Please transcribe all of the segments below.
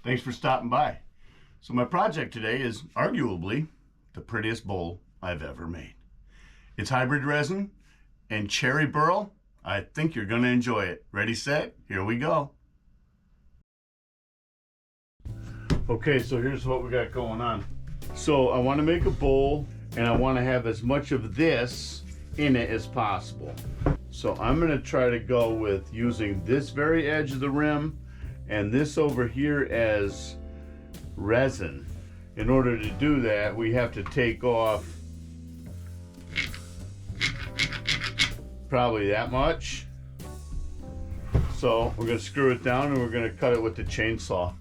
Thanks for stopping by. So my project today is arguably the prettiest bowl I've ever made. It's hybrid resin and cherry burl. I think you're going to enjoy it. Ready, set, here we go. Okay, so here's what we got going on. So I want to make a bowl and I want to have as much of this in it as possible. So I'm going to try to go with using this very edge of the rim and this over here as resin. In order to do that, we have to take off probably that much. So we're going to screw it down and we're going to cut it with the chainsaw.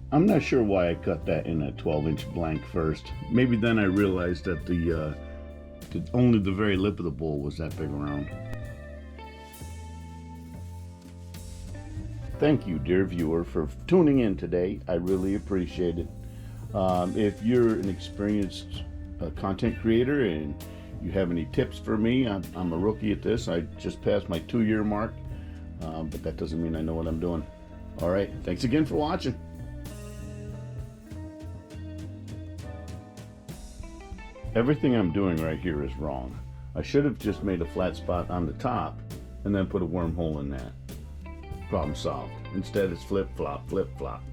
I'm not sure why I cut that in a 12-inch blank first. Maybe then I realized that only the very lip of the bowl was that big around. Thank you, dear viewer, for tuning in today. I really appreciate it. If you're an experienced content creator and you have any tips for me, I'm a rookie at this. I just passed my 2-year mark, but that doesn't mean I know what I'm doing. All right, thanks again for watching. Everything I'm doing right here is wrong. I should have just made a flat spot on the top and then put a wormhole in that. Problem solved. Instead it's flip-flop, flip-flop.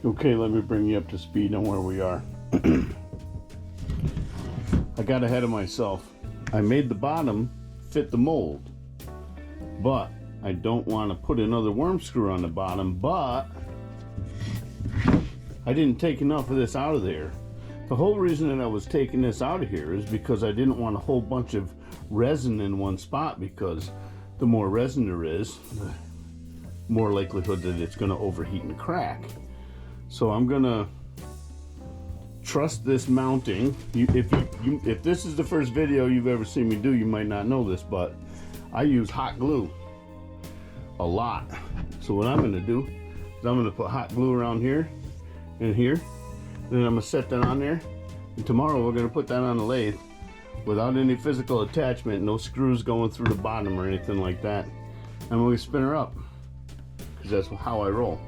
Okay, let me bring you up to speed on where we are. I got ahead of myself. I made the bottom fit the mold, but I don't want to put another worm screw on the bottom, but I didn't take enough of this out of there. The whole reason that I was taking this out of here is because I didn't want a whole bunch of resin in one spot, because the more resin there is, the more likelihood that it's going to overheat and crack. So I'm gonna trust this mounting. If this is the first video you've ever seen me do, you might not know this, but I use hot glue a lot. So what I'm gonna do is I'm gonna put hot glue around here and here. Then I'm gonna set that on there. And tomorrow we're gonna put that on the lathe without any physical attachment, no screws going through the bottom or anything like that. And we're gonna spin her up, because that's how I roll.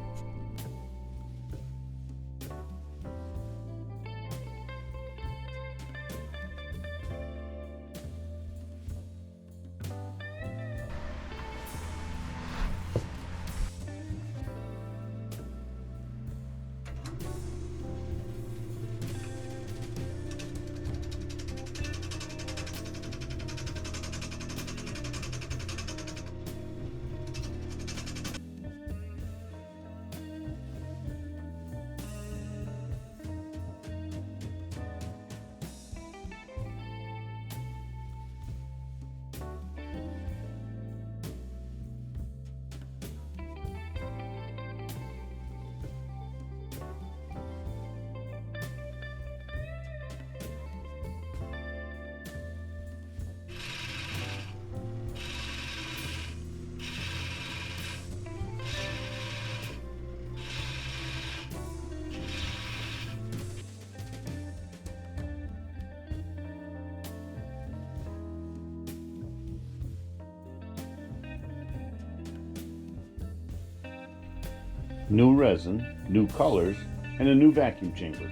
new resin, new colors, and a new vacuum chamber.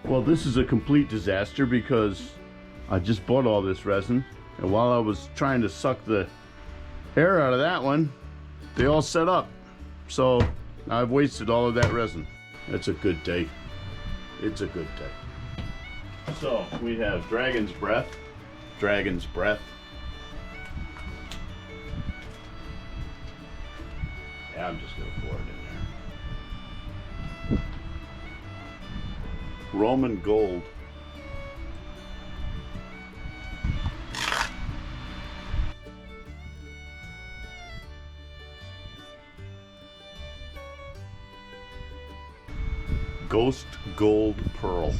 Well, this is a complete disaster because I just bought all this resin, and while I was trying to suck the air out of that one, they all set up. So I've wasted all of that resin. It's a good day. It's a good day. So we have Dragon's Breath, Dragon's Breath. Yeah, I'm just gonna pour it in there. Roman Gold. Ghost Gold Pearl.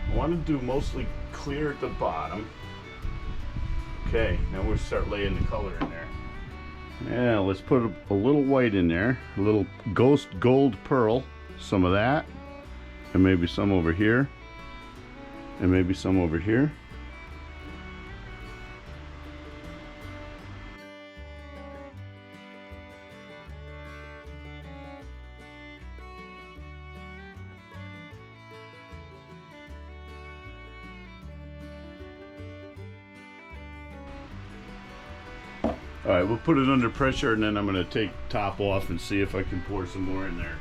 I want to do mostly clear at the bottom. Okay, now we'll start laying the color in there. Yeah, let's put a little white in there, a little Ghost Gold Pearl, some of that, and maybe some over here, and maybe some over here. All right, we'll put it under pressure, and then I'm going to take top off and see if I can pour some more in there.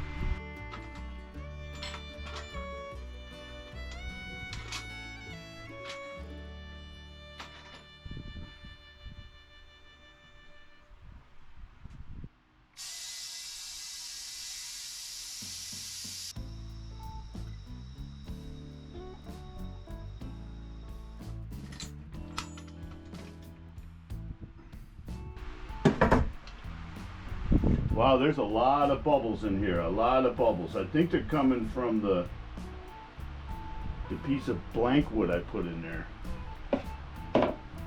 Wow, there's a lot of bubbles in here, a lot of bubbles. I think they're coming from the piece of blank wood I put in there.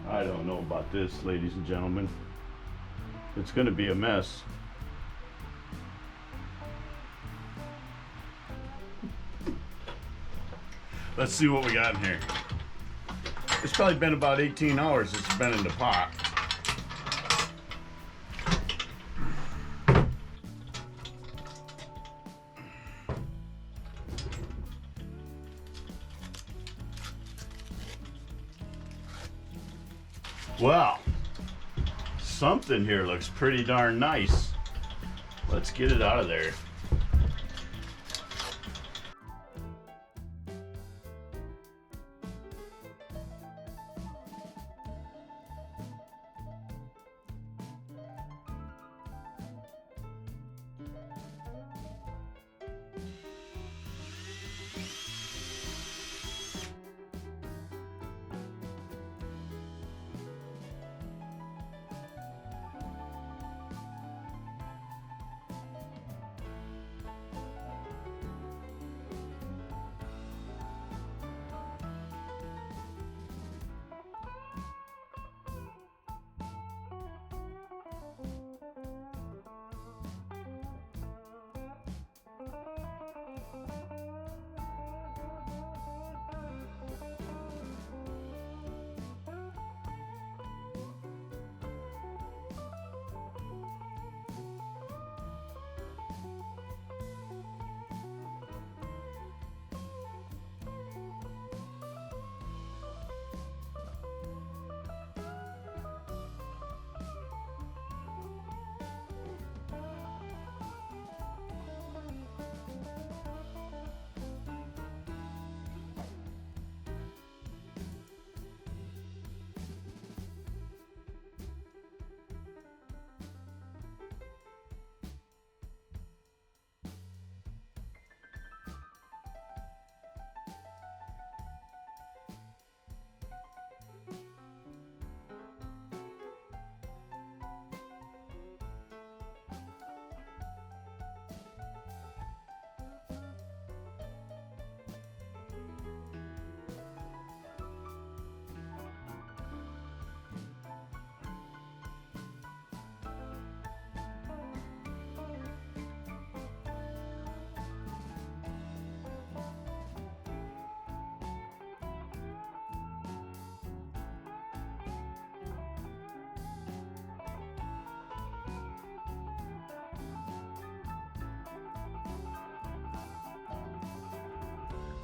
I don't know about this, ladies and gentlemen. It's going to be a mess. Let's see what we got in here. It's probably been about 18 hours it's been in the pot. Well, something here looks pretty darn nice. Let's get it out of there.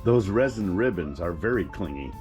Those resin ribbons are very clingy.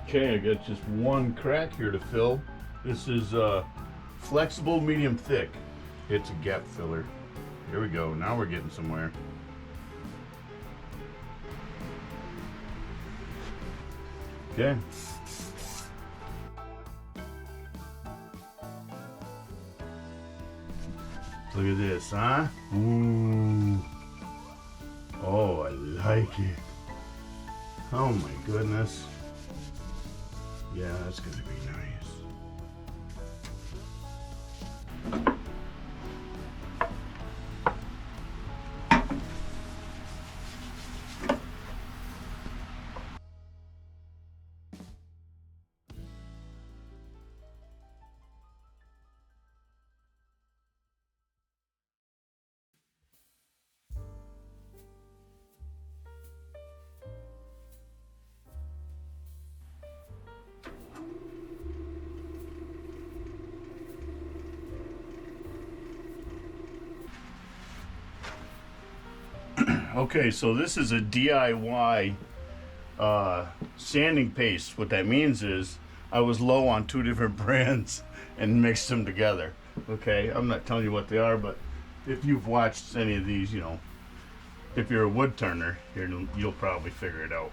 Okay, I got just one crack here to fill. This is flexible medium thick. It's a gap filler. Here we go. Now we're getting somewhere. Okay. Look at this, huh? Ooh. Oh, I like it. Oh my goodness. Yeah, that's gonna be nice. Okay, so this is a DIY sanding paste. What that means is I was low on 2 different brands and mixed them together. Okay, I'm not telling you what they are, but if you've watched any of these, you know, if you're a wood turner, you'll probably figure it out.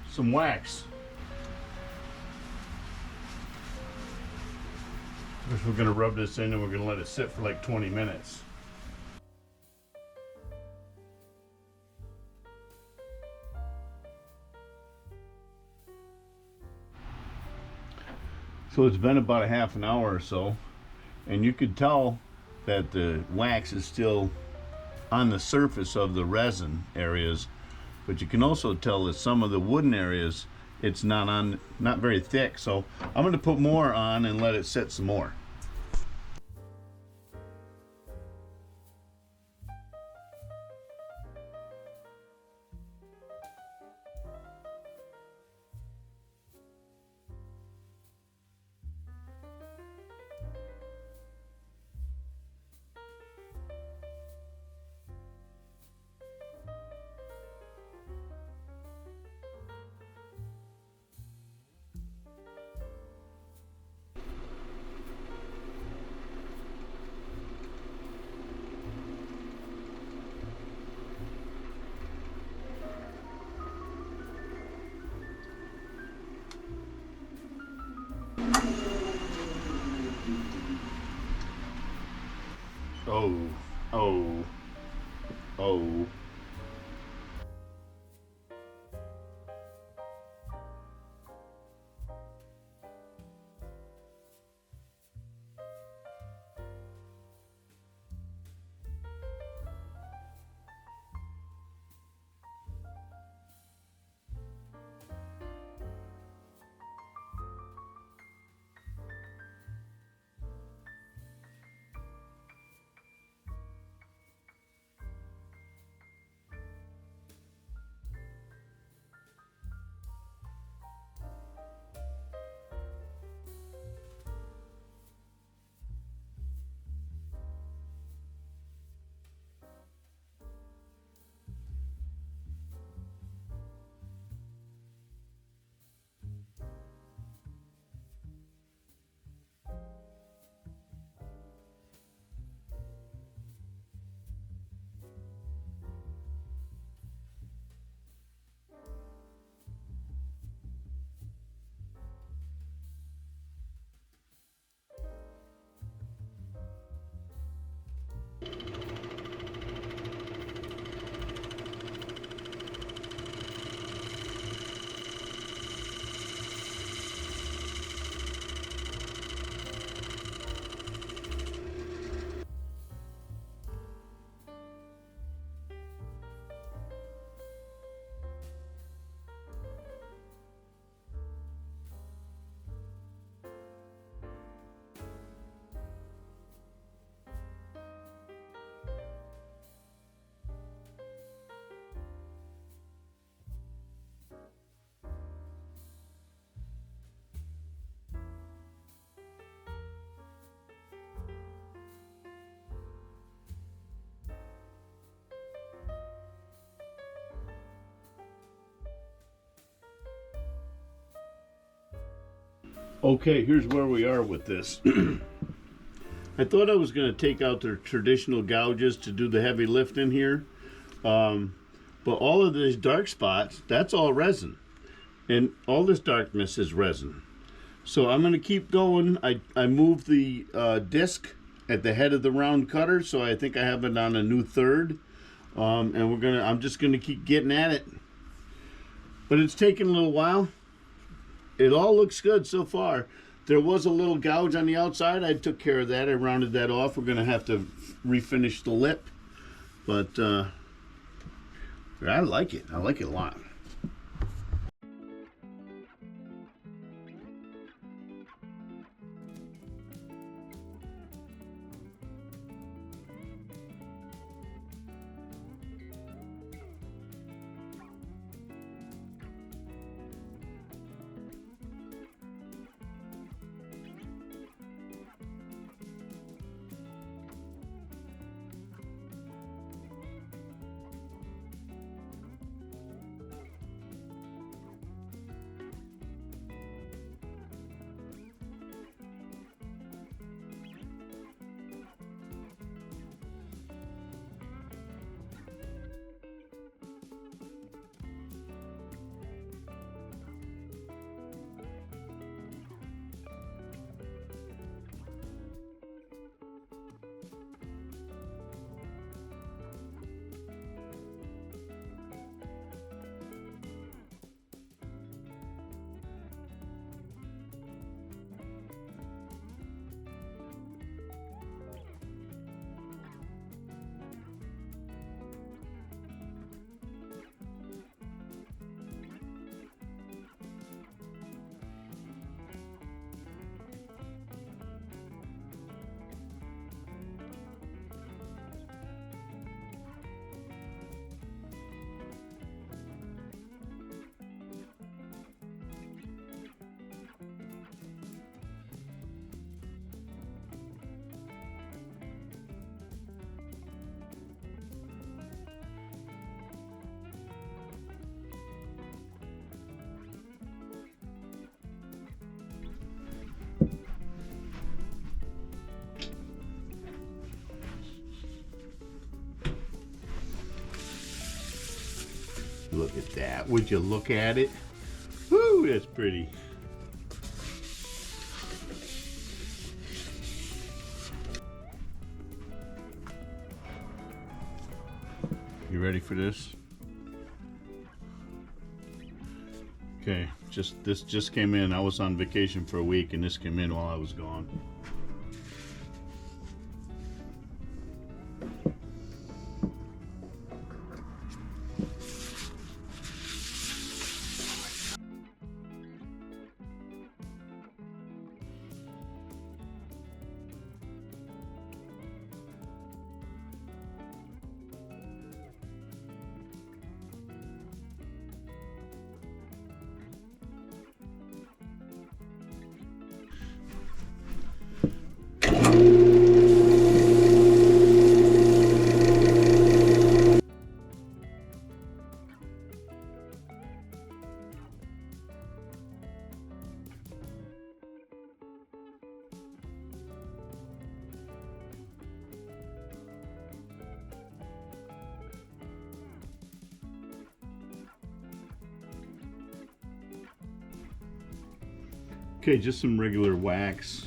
Some wax. First we're going to rub this in and we're going to let it sit for like 20 minutes. So it's been about a half an hour or so, and you could tell that the wax is still on the surface of the resin areas, but you can also tell that some of the wooden areas it's not very thick. So I'm going to put more on and let it sit some more. Okay, here's where we are with this. I thought I was going to take out the traditional gouges to do the heavy lift in here. But all of these dark spots, that's all resin. And all this darkness is resin. So I'm going to keep going. I moved the disc at the head of the round cutter, so I think I have it on a new third. And I'm just going to keep getting at it. But it's taking a little while. It all looks good so far. There was a little gouge on the outside. I took care of that. I rounded that off. We're going to have to refinish the lip. But I like it. I like it a lot. Look at that. Would you look at it? Woo, that's pretty. You ready for this? Okay, this just came in. I was on vacation for a week and this came in while I was gone. Okay, just some regular wax.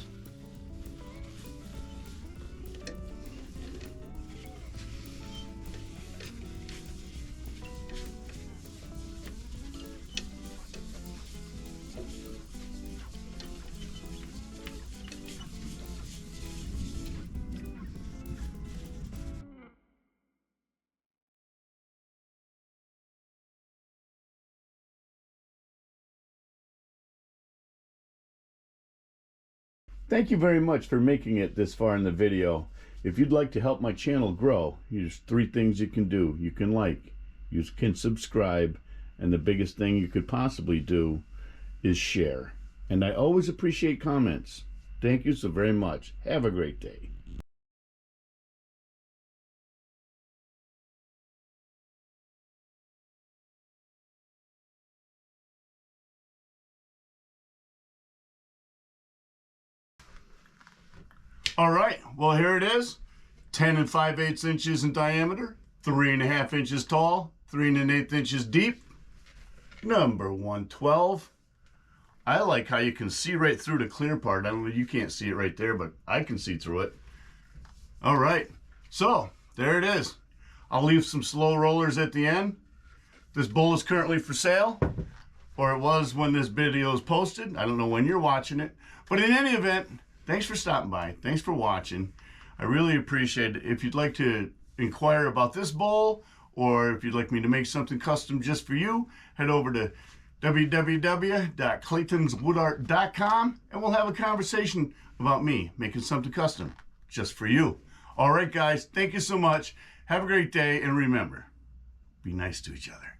Thank you very much for making it this far in the video. If you'd like to help my channel grow, there's 3 things you can do. You can like, you can subscribe, and the biggest thing you could possibly do is share. And I always appreciate comments. Thank you so very much. Have a great day. All right, well, here it is. 10 5/8 inches in diameter, 3.5 inches tall, 3 1/8 inches deep. Number 112. I like how you can see right through the clear part. I don't know, you can't see it right there, but I can see through it. All right, so there it is. I'll leave some slow rollers at the end. This bowl is currently for sale, or it was when this video is posted. I don't know when you're watching it, but in any event, thanks for stopping by. Thanks for watching. I really appreciate it. If you'd like to inquire about this bowl, or if you'd like me to make something custom just for you, head over to www.claytonswoodart.com and we'll have a conversation about me making something custom just for you. All right, guys, thank you so much. Have a great day, and remember, be nice to each other.